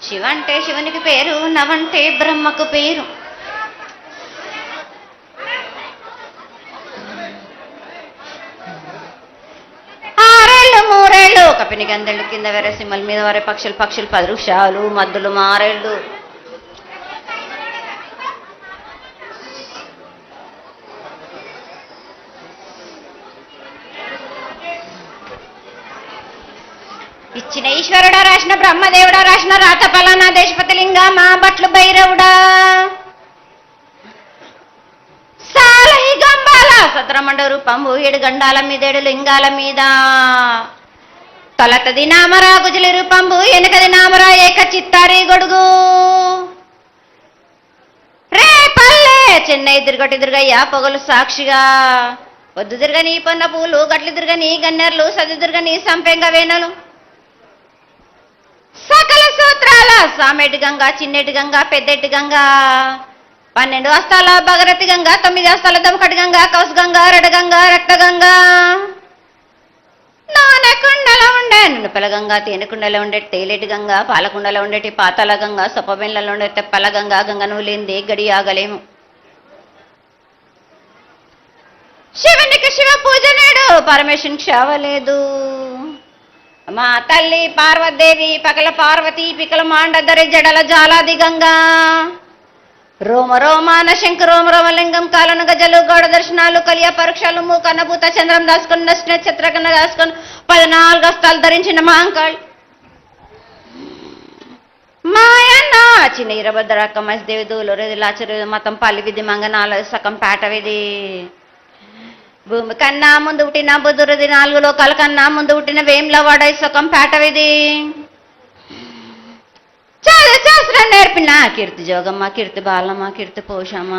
శివ అంటే శివునికి పేరు, నవంటే బ్రహ్మకు పేరు. ఆరేళ్ళు మూరేళ్ళు కపిని గందెళ్ళు కింద వేరే సింహల మీద వరే పక్షులు 10 వృక్షాలు మద్దులు మారేళ్ళు. ఇచ్చిన ఈశ్వరుడా, రాసిన బ్రహ్మదేవుడా, రాసిన రాత పలానా దేశపతి లింగా, మా బట్లు భైరవుడా, సాలహి గంబాల సత్రమండ రూపంబు 7 గండాల మీద 7 లింగాల మీద, తలతది నామరా గుజలి రూపంబు వెనుకది నామరా ఏక చిత్తారి గొడుగు, రే పల్లె చెన్నై దిర్గటి దుర్గయ్య పొగలు సాక్షిగా, పొద్దు దిర్గని పొన్న పూలు గట్లు దిర్గని గన్నెర్లు సది దిర్గని సంపెంగ వేనలు, సకల సూత్రాల సామెటి గంగా చిన్నెటి గంగా పెద్దెటి గంగా, 12 హస్తాల భగరథి గంగా, 9 హస్తాల దమకటి గంగా, కౌసు గంగా, రెడగంగా, రక్త గంగా, నానకుండలో ఉండే నునుపల గంగా, తేనెకుండలో ఉండే తేలేటి గంగా, పాలకుండలో ఉండేటి పాతాల గంగా, సొప్పబెండ్లలో ఉండే తెప్పల గంగా, గంగను లేనిదే గడి ఆగలేము. శివునికి శివ పూజ నేడు, పరమేశ్వరునికి క్షావలేదు. మా తల్లి పార్వదేవి పకల పార్వతి పికల మాండదరి జడల జాలాది గంగా, రోమ రోమాన శంకు రోమ రోమలింగం కాలను గజలు గౌడ దర్శనాలు కలియ పరీక్షలు మూకన్నభూత చంద్రం దాసుకొని నక్షత్రకన్న దాసుకొని 14 హస్తాలు ధరించిన మాంకాళ్ మాయన్న చిన్న ఇరభద్రక్క మసిదేవి దూలూరు లాచరు మతం పల్లి విధి మంగనాల సకం పేట విధి, భూమి కన్నా ముందు పుట్టిన బుధురది 4 లోకాల కన్నా ముందు పుట్టిన వేములవాడ సొకం పేటవిది, శాస్త్రం నేర్పిన కీర్తి జోగమ్మ, కీర్తి బాలమ్మ, కీర్తి పోషమ్మ,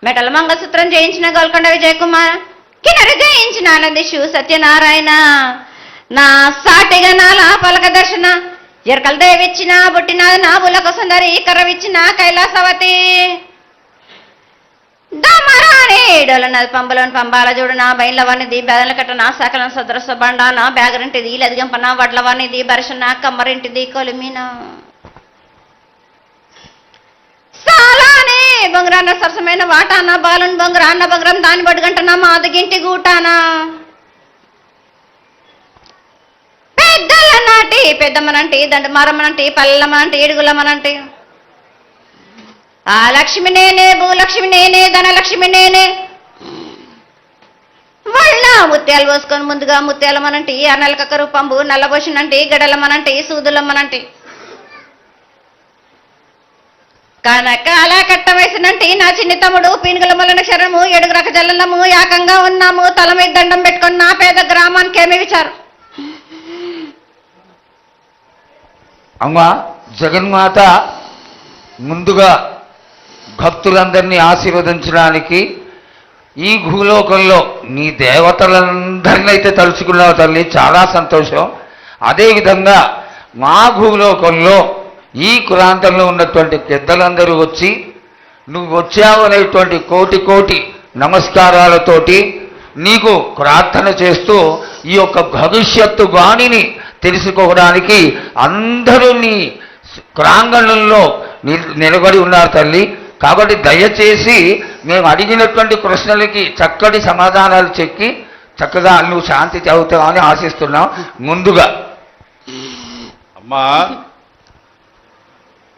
మెటల మంగళసూత్రం జయించిన గోల్కొండ విజయ్ కుమార్, కిన్నెర జయించిన ఆనందిషు సత్యనారాయణ, నా సాటిగా నాల పలక దర్శన ఎరకల దేవిచ్చిన పుట్టిన నా బులక సుందరి కర్రవిచ్చిన కైలాసవతి, డమరాణి డోలనది పంబలోని పంబాల చూడు నా బయలవనిది బెదల కట్ట నా సకలం సదరస బండ నా బ్యాగరింటిది లదిగంపన వడ్లవనిది బరసన కమ్మరింటిది కొలిమిన, సాలానే బొంగరాన్న సరసమైన వాటాన బాలుని బొంగరాన్న బొంగరం దాని బడుగంటన మాదగింటి గూటాన, పెద్దల నాటి పెద్దమ్మనంటి దండమారమ్మనంటి పల్లెమ్మనంటి ఏడుగులమ్మనంటి, ఆ లక్ష్మి నేనే భూలక్ష్మి నేనే ధనలక్ష్మి నేనే, వాళ్ళ ముత్యాలు పోసుకొని ముందుగా ముత్యాలమ్మనంటి ఆ నెలకక్క రూపంబు నల్లబోషనంటి గడలమ్మనంటి సూదులమ్మనంటి, కనకాల కట్ట వయసునంటి నా చిన్ని తమ్ముడు పీనుగుల మొలన శరము 7 రక జల్లము ఏకంగా ఉన్నాము తల మీద దండం పెట్టుకొని నా పేద గ్రామానికి ఏమి విచారు. అమ్మా జగన్మాత ముందుగా భక్తులందరినీ ఆశీర్వదించడానికి ఈ భూలోకంలో నీ దేవతలందరినీ అయితే తలుచుకున్నావు తల్లి, చాలా సంతోషం. అదేవిధంగా మా భూలోకంలో ఈ కులాంతంలో ఉన్నటువంటి పెద్దలందరూ వచ్చి నువ్వు వచ్చావు అనేటువంటి కోటి నమస్కారాలతోటి నీకు ప్రార్థన చేస్తూ ఈ యొక్క భవిష్యత్తు వాణిని తెలుసుకోవడానికి అందరూ నీ ప్రాంగణంలో నిలబడి ఉన్నారు తల్లి. కాబట్టి దయచేసి మేము అడిగినటువంటి ప్రశ్నలకి చక్కటి సమాధానాలు చెక్కి చక్కగా నువ్వు శాంతి చదువుతావని ఆశిస్తున్నాం. ముందుగా అమ్మా,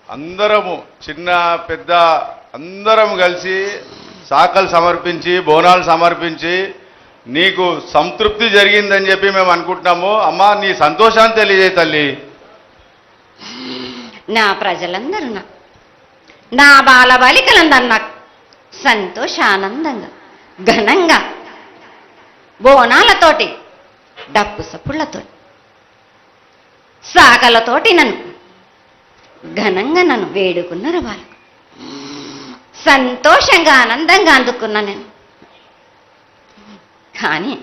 అందరము చిన్న పెద్ద అందరం కలిసి శాఖలు సమర్పించి బోనాలు సమర్పించి నీకు సంతృప్తి జరిగిందని చెప్పి మేము అనుకుంటున్నాము. అమ్మా, నీ సంతోషాన్ని తెలియజేయ తల్లి. నా ప్రజలందరూ నా బాలబాలికలందరూ నాకు సంతోషానందంగా ఘనంగా బోనాలతోటి డప్పు సప్పుళ్లతో సాకలతోటి నన్ను ఘనంగా నన్ను వేడుకున్నారు. వాళ్ళు సంతోషంగా ఆనందంగా అందుకున్నా నేను. కానీ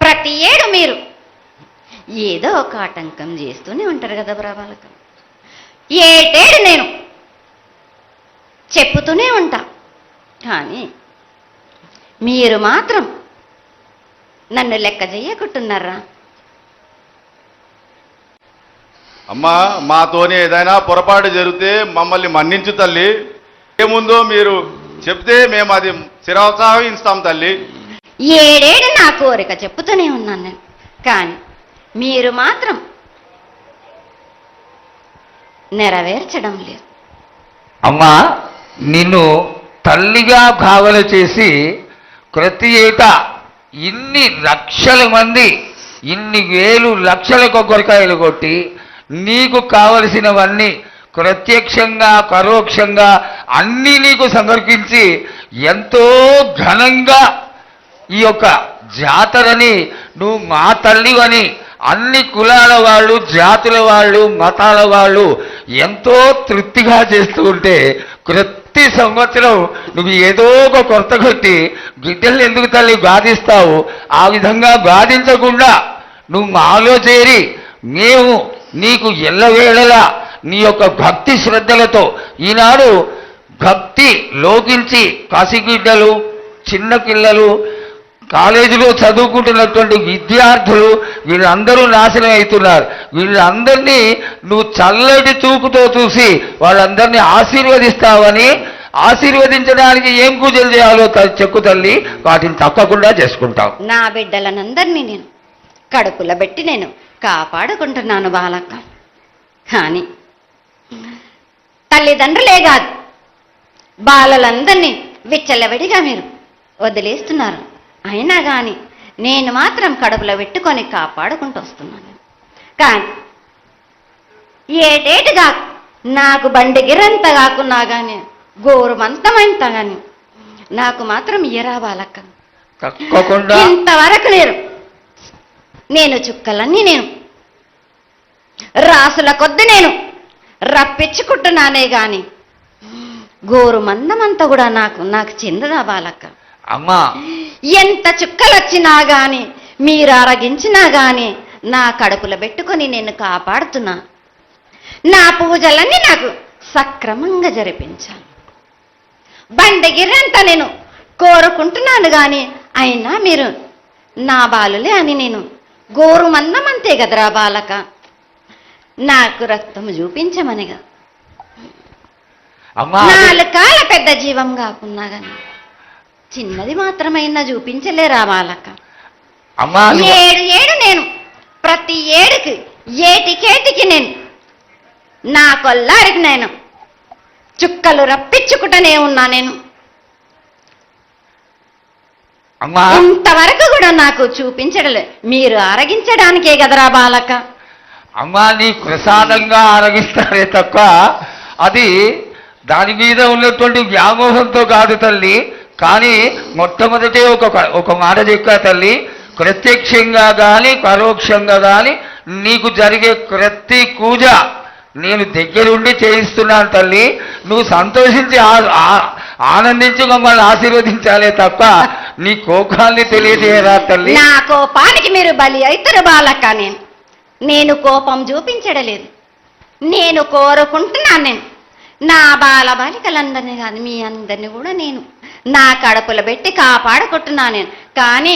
ప్రతి ఏడు మీరు ఏదో ఒక ఆటంకం చేస్తూనే ఉంటారు కదా బ్రాబాలకం. ఏటేడు నేను చెప్పుతూనే ఉంటా, కానీ మీరు మాత్రం నన్ను లెక్క చెయ్యకుంటున్నారా? అమ్మా మాతోని ఏదైనా పొరపాటు జరిగితే మమ్మల్ని మన్నించు తల్లి. ఏముందో మీరు చెప్తే మేము అది శిరోత్సాహిస్తాం తల్లి. ఏడేడు నా కోరిక చెప్పుతూనే ఉన్నాను నేను, కానీ మీరు మాత్రం నెరవేర్చడం లేదు. అమ్మా, నిన్ను తల్లిగా భావన చేసి ప్రతి ఏటా ఇన్ని లక్షల మంది ఇన్ని వేలు లక్షల కొబ్బరికాయలు కొట్టి నీకు కావలసినవన్నీ ప్రత్యక్షంగా పరోక్షంగా అన్నీ నీకు సమర్పించి ఎంతో ఘనంగా ఈ యొక్క జాతరని నువ్వు మా తల్లివని అన్ని కులాల వాళ్ళు, జాతుల వాళ్ళు, మతాల వాళ్ళు ఎంతో తృప్తిగా చేస్తూ ఉంటే ప్రతి సంవత్సరం నువ్వు ఏదో ఒక కొరత కొట్టి బిడ్డల్ని ఎందుకు తల్లి బాధిస్తావు? ఆ విధంగా బాధించకుండా నువ్వు మాలో చేరి మేము నీకు ఎల్లవేళలా నీ యొక్క భక్తి శ్రద్ధలతో ఈనాడు భక్తి లోకించి పసిబిడ్డలు, చిన్న పిల్లలు, కాలేజీలో చదువుకుంటున్నటువంటి విద్యార్థులు వీళ్ళందరూ నాశనం అవుతున్నారు. వీళ్ళందరినీ నువ్వు చల్లటి చూపుతో చూసి వాళ్ళందరినీ ఆశీర్వదిస్తావని, ఆశీర్వదించడానికి ఏం పూజలు చేయాలో చెక్కు తల్లి, వాటిని తప్పకుండా చేసుకుంటాం. నా బిడ్డలనందరినీ నేను కడుపుల పెట్టి నేను కాపాడుకుంటున్నాను బాలక్క. కానీ తల్లిదండ్రులే కాదు, బాలలందరినీ విచ్చలవిడిగా మీరు వదిలేస్తున్నారు. అయినా కానీ నేను మాత్రం కడుపులో పెట్టుకొని కాపాడుకుంటూ వస్తున్నాను. కానీ ఏటేటుగా నాకు బండి గిరంత కాకున్నా కానీ గోరుమంతమంత కానీ నాకు మాత్రం ఇయ్యరా బాలక్క. తప్పకుండా ఇంతవరకు నేను చుక్కలన్నీ నేను రాసుల కొద్ది నేను రప్పించుకుంటున్నానే గాని గోరు మందమంతా కూడా నాకు చెందదా బాలక్క. అమ్మా, ఎంత చుక్కలొచ్చినా గాని మీరు అరగించినా గాని నా కడుపులో పెట్టుకొని నేను కాపాడుతున్నా. నా పూజలన్నీ నాకు సక్రమంగా జరిపించాను. బండగిరంతా నేను కోరుకుంటున్నాను గాని అయినా మీరు నా బాలులే అని నేను గోరు మందమంతే కదరా బాలక. నాకు రక్తం చూపించమనిగా అమ్మా, 4 కాళ్ళ పెద్ద జీవం కాకున్నా గాని చిన్నది మాత్రమైనా చూపించలేరా బాలక. అమ్మా, ఏడు నేను ప్రతి ఏడుకి ఏటికేటికి నేను నా కొల్లారికి నేను చుక్కలు రప్పించుకుంటూనే ఉన్నా. నేను అమ్మా, ఇంతవరకు కూడా నాకు చూపించడలే, మీరు ఆరగించడానికే కదరా బాలక. అమ్మా, నీ ప్రసాదంగా ఆరగిస్తారే తప్ప అది దాని మీద ఉన్నటువంటి వ్యామోహంతో కాదు తల్లి. కానీ మొట్టమొదటే ఒక మాట చెప్పా తల్లి, ప్రత్యక్షంగా కానీ పరోక్షంగా కానీ నీకు జరిగే ప్రతి పూజ నేను దగ్గరుండి చేయిస్తున్నాను తల్లి. నువ్వు సంతోషించి ఆనందించి మమ్మల్ని ఆశీర్వదించాలే తప్ప నీ కోపాన్ని తెలియజేయరా తల్లి. నా కోపానికి మీరు బలి అవుతారు బాలక్క. నేను కోపం చూపించడలేదు, నేను కోరుకుంటున్నాను. నేను నా బాల బాలికలందరినీ కాదు మీ అందరినీ కూడా నేను నా కడుపులో పెట్టి కాపాడుకుంటున్నాను. నేను కానీ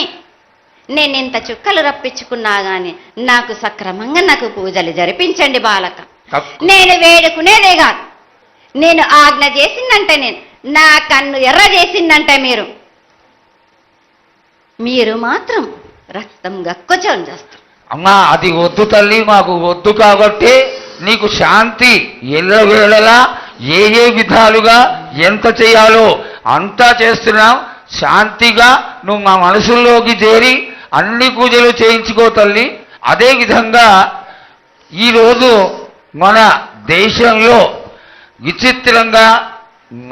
నేను ఇంత చుక్కలు రప్పించుకున్నా కానీ నాకు సక్రమంగా నాకు పూజలు జరిపించండి బాలక. నేను వేడుకునేదే కాదు, నేను ఆజ్ఞ చేసిందంటే నేను నా కన్ను ఎర్ర చేసిందంటే మీరు మాత్రం రక్తం గక్కుచోని చేస్తారు. అమ్మా, అది వద్దు తల్లి, మాకు వద్దు. కాబట్టి నీకు శాంతి ఎల్లవేళలా ఏ విధాలుగా ఎంత చేయాలో అంతా చేస్తున్నాం. శాంతిగా నువ్వు మా మనసుల్లోకి చేరి అన్ని పూజలు చేయించుకో తల్లి. అదేవిధంగా ఈరోజు మన దేశంలో విచిత్రంగా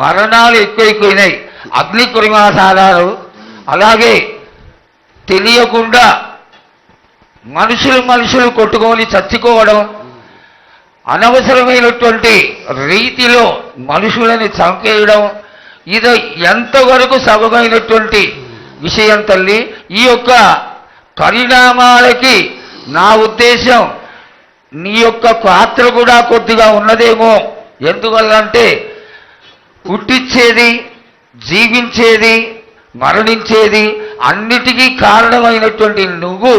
మరణాలు ఎక్కువైపోయినాయి. అగ్ని ప్రమాదాలు, అలాగే తెలియకుండా మనుషులు కొట్టుకొని చచ్చిపోవడం, అనవసరమైనటువంటి రీతిలో మనుషులని చంపేయడం, ఇది ఎంతవరకు సబమైనటువంటి విషయం తల్లి. ఈ యొక్క పరిణామాలకి నా ఉద్దేశం నీ యొక్క పాత్ర కూడా కొద్దిగా ఉన్నదేమో. ఎందువల్లంటే పుట్టించేది, జీవించేది, మరణించేది అన్నిటికీ కారణమైనటువంటి నువ్వు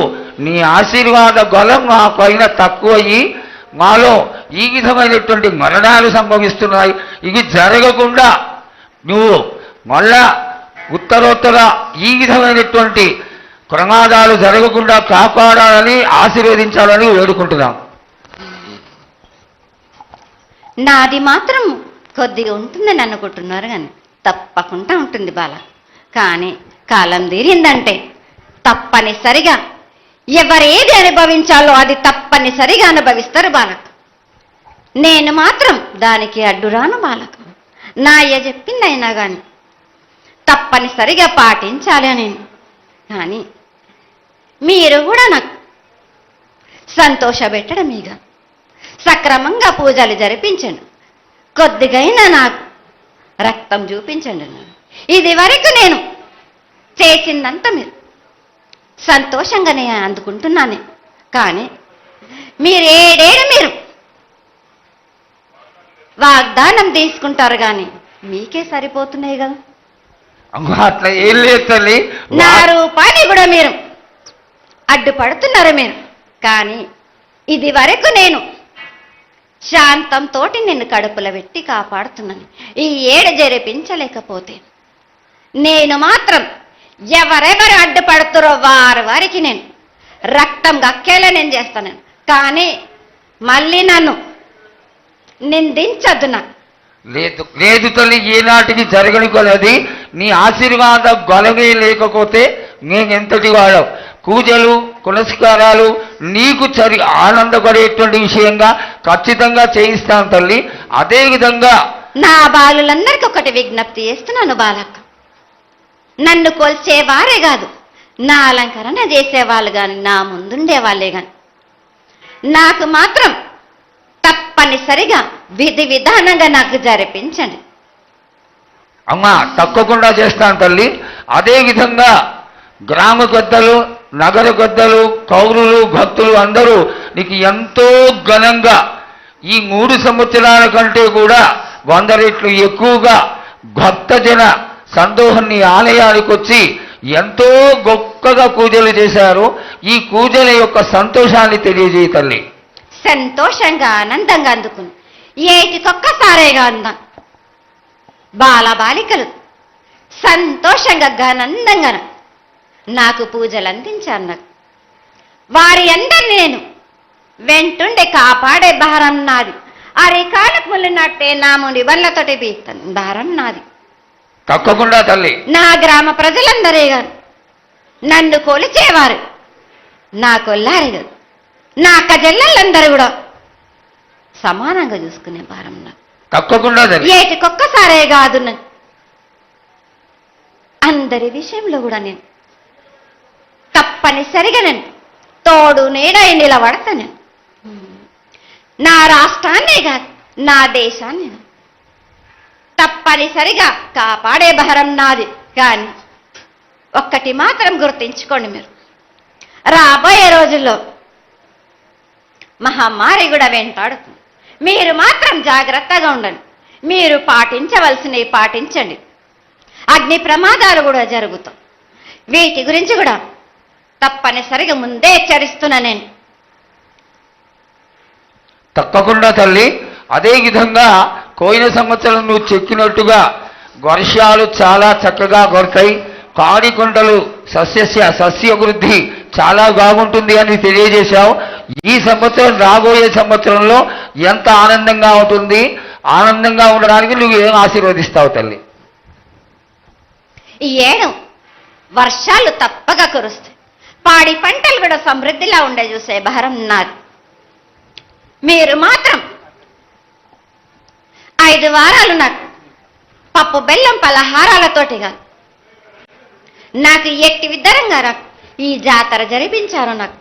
నీ ఆశీర్వాద బలం మా పైన తక్కువయ్యి మాలో ఈ విధమైనటువంటి మరణాలు సంభవిస్తున్నాయి. ఇవి జరగకుండా నువ్వు మళ్ళా ఉత్తరోత్తర ఈ విధమైనటువంటి ప్రమాదాలు జరగకుండా కాపాడాలని ఆశీర్వదించాలని వేడుకుంటున్నాం. నాది మాత్రం కొద్దిగా ఉంటుందని అనుకుంటున్నారు కానీ తప్పకుండా ఉంటుంది బాల. కానీ కాలం తీరిందంటే తప్పనిసరిగా ఎవరేది అనుభవించాలో అది తప్పనిసరిగా అనుభవిస్తారు బాలక. నేను మాత్రం దానికి అడ్డురాను బాలక. నా అయ్య చెప్పిందైనా కానీ తప్పనిసరిగా పాటించాలి అని. కానీ మీరు కూడా నాకు సంతోషపెట్టడమేగా సక్రమంగా పూజలు జరిపించండి. కొద్దిగైనా నాకు రక్తం చూపించండి. ఇది వరకు నేను చేసిందంతా మీరు సంతోషంగానే అందుకుంటున్నాను. కానీ మీరు వాగ్దానం తీసుకుంటారు కానీ మీకే సరిపోతున్నాయి కదా. అట్లా ఏం లేదు తల్లి. నా రూపాన్ని కూడా మీరు అడ్డుపడుతున్నారు మీరు. కానీ ఇది వరకు నేను శాంతంతో నిన్ను కడుపులో పెట్టి కాపాడుతున్నాను. ఈ ఏడు జరిపించలేకపోతే నేను మాత్రం ఎవరెవరు అడ్డుపడుతారో వారికి నేను రక్తం గక్కేలా నేను చేస్తాను. కానీ మళ్ళీ నన్ను నిందించద్దు. నాకు లేదు లేదు తల్లి, ఏనాటికి జరగని కొలది నీ ఆశీర్వాద గొలవే లేకపోతే మేమెంతటి వాడవు. పూజలు పునస్కారాలు నీకు ఆనందపడేటువంటి విషయంగా ఖచ్చితంగా చేయిస్తాను తల్లి. అదేవిధంగా నా బాలులందరికీ ఒకటి విజ్ఞప్తి చేస్తున్నాను బాలక్క. నన్ను కొల్చేవారే కాదు, నా అలంకరణ చేసేవాళ్ళు కానీ నా ముందుండే వాళ్ళే కానీ నాకు మాత్రం తప్పనిసరిగా విధి విధానంగా నాకు జరిపించండి. అమ్మా తప్పకుండా చేస్తాను తల్లి. అదేవిధంగా గ్రామ పెద్దలు, నగర పెద్దలు, కౌరులు, భక్తులు అందరూ నీకు ఎంతో ఘనంగా ఈ 3 సంవత్సరాల కంటే కూడా 100 రెట్లు ఎక్కువగా భక్తజన సందోహాన్ని ఆలయానికి వచ్చి ఎంతో గొప్పగా పూజలు చేశారు. ఈ పూజల యొక్క సంతోషాన్ని తెలియజేయ తల్లి. సంతోషంగా ఆనందంగా అందుకుని ఏటికొక్కసారేగా అందం బాలబాలికలు సంతోషంగా ఆనందంగా నాకు పూజలు అందించాను. నాకు వారి అందరిని నేను వెంటుండే కాపాడే భారం నాది. అరికాలకు ముళ్ళునట్టే నా ముడి వల్లతోటి బీస్తాను భారం నాది. తప్పకుండా తల్లి. నా గ్రామ ప్రజలందరే గారు నన్ను కొలిచేవారు నా కొల్లారు గారు నా కజల్లలందరూ కూడా సమానంగా చూసుకునే భారం నాకు. తప్పకుండా తల్లి. ఏటికొక్కసారే కాదు అందరి విషయంలో కూడా నేను తప్పనిసరిగా నేను తోడు నీడై నిలబడతాను. నా రాష్ట్రాన్నే కాదు నా దేశాన్ని తప్పనిసరిగా కాపాడే భారం నాది. కానీ ఒక్కటి మాత్రం గుర్తించుకోండి, మీరు రాబోయే రోజుల్లో మహమ్మారి కూడా వెంటాడుతుంది. మీరు మాత్రం జాగ్రత్తగా ఉండండి. మీరు పాటించవలసినవి పాటించండి. అగ్ని ప్రమాదాలు కూడా జరుగుతాయి. వీటి గురించి కూడా తప్పనిసరిగా ముందే హెచ్చరిస్తున్నా నేను. తప్పకుండా తల్లి. అదేవిధంగా పోయిన సంవత్సరం నువ్వు చెక్కినట్టుగా వర్షాలు చాలా చక్కగా కొడతాయి. పాడికొండలు సస్యవృద్ధి చాలా బాగుంటుంది అని తెలియజేశావు. ఈ సంవత్సరం రాబోయే సంవత్సరంలో ఎంత ఆనందంగా ఉంటుంది, ఆనందంగా ఉండడానికి నువ్వు ఏం ఆశీర్వదిస్తావు తల్లి? ఈ ఏడు వర్షాలు తప్పగా కురుస్తాయి. పాడి పంటలు కూడా సమృద్ధిలా ఉండే చూసే భారం నాది. మీరు మాత్రం 5 వారాలు నాకు పప్పు బెల్లం పలహారాలతోటిగా నాకు ఎట్టి విధంగా నాకు ఈ జాతర జరిపించారు. నాకు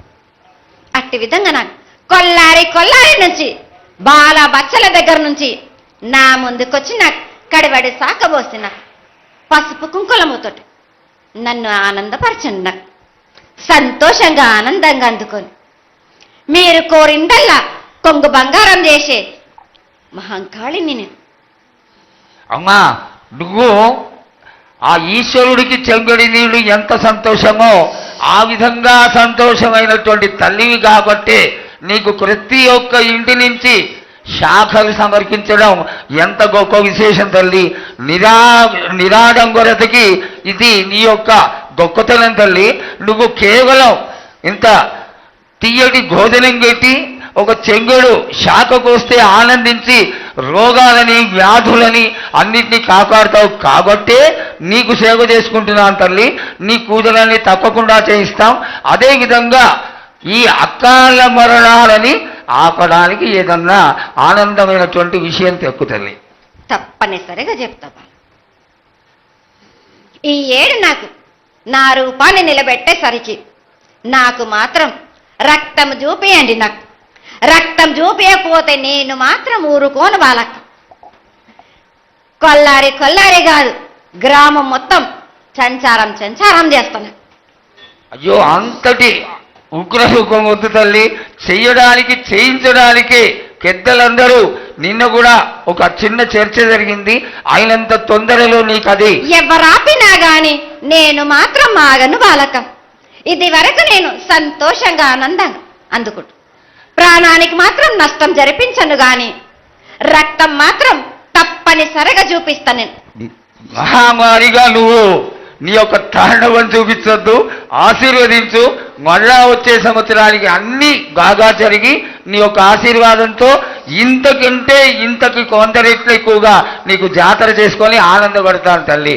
అట్టి విధంగా నాకు కొల్లారి నుంచి బాల బచ్చల దగ్గర నుంచి నా ముందుకొచ్చి నాకు కడివడి సాకబోసి నాకు పసుపు కుంకులముతోటి నన్ను ఆనందపరచండి. నాకు సంతోషంగా ఆనందంగా అందుకొని మీరు కోరిందల్లా కొంగు బంగారం చేసే మహంకాళిని నేను. అమ్మా నువ్వు ఆ ఈశ్వరుడికి చెంగడి నీళ్ళు ఎంత సంతోషమో ఆ విధంగా సంతోషమైనటువంటి తల్లివి కాబట్టి నీకు ప్రతి ఒక్క ఇంటి నుంచి శాఖలు సమర్పించడం ఎంత గొప్ప విశేషం తల్లి. నిరాడంబరతకి ఇది నీ యొక్క గొప్పతనం తల్లి. నువ్వు కేవలం ఇంత తీయటి భోజనం పెట్టి ఒక చెంగుడు శాఖకు వస్తే ఆనందించి రోగాలని వ్యాధులని అన్నిటినీ కాపాడుతావు కాబట్టే నీకు సేవ చేసుకుంటున్నాను తల్లి. నీ పూజలన్నీ తప్పకుండా చేయిస్తాం. అదేవిధంగా ఈ అకాల మరణాలని ఆపడానికి ఏదన్నా ఆనందమైనటువంటి విషయం తెక్కు తల్లి. తప్పనిసరిగా చెప్తా. ఈ ఏడు నాకు నా రూపాన్ని నిలబెట్టేసరికి నాకు మాత్రం రక్తం చూపియండి. నాకు రక్తం చూపించకపోతే నేను మాత్రం ఊరుకోను. వాళ్ళకు కొల్లారి కాదు, గ్రామం మొత్తం సంచారం చేస్తాను. అయ్యో, అంతటి ఉగ్రసుఖం వద్దు తల్లి. చెయ్యడానికి చేయించడానికి పెద్దలందరూ నిన్న కూడా ఒక చిన్న చర్చ జరిగింది. అయినంత తొందరలో నీకు అది ఎవరాపినా గాని నేను మాత్రం ఆగను బాలకం. ఇది వరకు నేను సంతోషంగా ఆనందంగా అందుకుంటు. ప్రాణానికి మాత్రం నష్టం జరిపించను గాని రక్తం మాత్రం తప్పనిసరిగా చూపిస్తాను. నేను మహామారిగా నువ్వు నీ యొక్క తాండవం చూపించొద్దు, ఆశీర్వదించు. మళ్ళా వచ్చే సంవత్సరానికి అన్ని బాగా జరిగి నీ యొక్క ఆశీర్వాదంతో ఇంతకంటే ఇంతకి కొంత రెట్లు ఎక్కువగా నీకు జాతర చేసుకొని ఆనందపడతాను తల్లి.